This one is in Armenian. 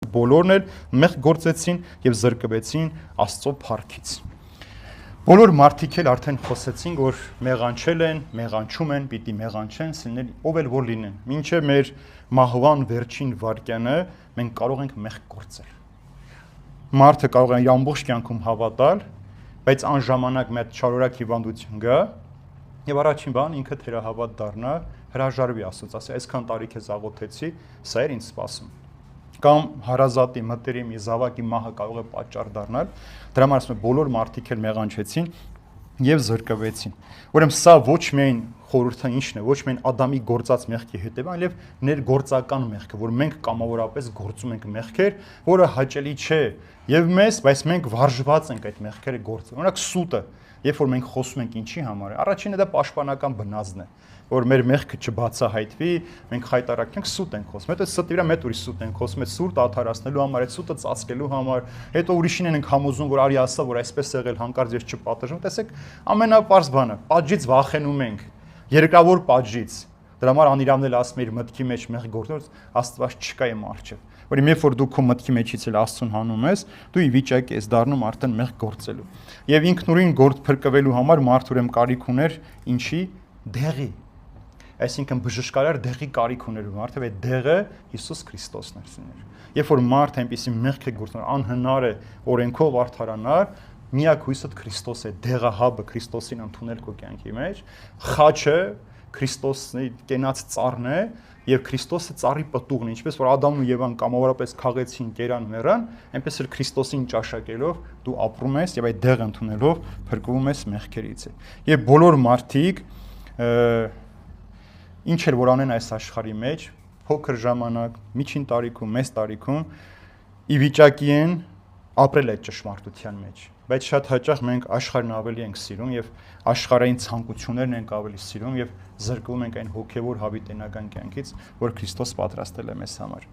նրանք բոլորն էլ մեղք գործեցին եւ զրկվեցին Աստծո փառքից։ Բոլոր մարդիկ էլ արդեն խոսեցին, որ մեղանչել են, մեղանչում են, պիտի մեղանչեն, սիրելի, ով էլ որ լինեն։ Մինչև մեր մահվան վերջին վայրկյանը մենք կարող ենք մեղք գործել։ Մարդը կարող է իր ամբողջ կյանքում հավատալ, բայց անժամանակ մի հատ չարորակ հիվանդություն գա, եւ առաջին բան ինքը թերահավատ դառնա, հրաժարվի Աստծոց, ասի, այսքան տարի քեզ աղոթեցի, սա էր ինձ սպասում։ Կամ հարազատի, մտերիմի, զավակի մահը կարող է պատճառ դառնալ, դրա համար ասում եմ, բոլոր մարդիկ էլ մեղանչեցին եւ զրկվեցին։ Ուրեմն սա ոչ միայն խորհուրդը ինչն է, ոչ միայն Ադամի գործած մեղքի հետևան, այլև ներգործական մեղքը, որ մենք կամավորապես գործում ենք մեղքեր, որը հաճելի չէ եւ մեզ, բայց մենք վարժված ենք այդ մեղքերը գործել։ Օրինակ սուտը, երբ որ մենք խոսում ենք ինչի համար, առաջինը դա պաշտպանական բնազդն է, որ մեր մեղքը չբացահայտվի, մենք խայտարակենք սուտ ենք խոսում, հետո ստի վրա մեծ ուրիշ սուտ ենք խոսում, այդ սուրտ աթարացնելու համար, այդ սուտը ծածկելու համար, հետո ուրիշին ենք համոզում, որ արի ասա, որ այսպես եղել հանկարծ ես չպատժում, տեսեք, ամենապարզ բանը, պատժից վախենում ենք, երկրավոր պատժից, դրա համար անիրավն էլ ասում է իր մտքի մեջ մեղք գործել, Աստված չկա իմ առջև, որ երբ որ դու քո մտքի մեջից էլ Աստծուն հանում ես, դու ի վիճակի ես դառնում արդեն մեղք գործելու։ Եվ ինքնուրույն գործ փրկվելու համար մարդը ուրեմն կարիք ուներ ինչի դեղի, այսինքն բժշկարար դեղի կարիք ուներ մարդը, այդ դեղը Հիսուս Քրիստոսն էր։ Երբ որ մարդը այնպեսի մեղք է գործում, անհնար է օրենքով արդարանալ, միակ հույսը Քրիստոս է, դեղահաբը Քրիստոսին ընդունել քո կյանքի մեջ, խաչը Քրիստոսի կենաց ծառն է եւ Քրիստոսը ծառի պտուղն է, ինչպես որ Ադամն ու Եվան կամավորապես քաղեցին, կերան մեռան, այնպես էլ Քրիստոսին ճաշակելով դու ապրում ես եւ այդ դեղը ընդունելով փրկվում ես մեղքերից։ Եվ բոլոր մարդիկ ինչ էլ որ անեն այս աշխարհի մեջ, փոքր ժամանակ, միջին տարիքում, մեծ տարիքում ի վիճակի են ապրել այդ ճշմարտության մեջ, բայց շատ հաճախ մենք աշխարհն ավելի ենք սիրում եւ աշխարհային ցանկություններն ենք ավելի սիրում եւ զրկվում ենք այն հոգեվոր հավիտենական կյանքից, որ Քրիստոս պատրաստել է մեզ համար։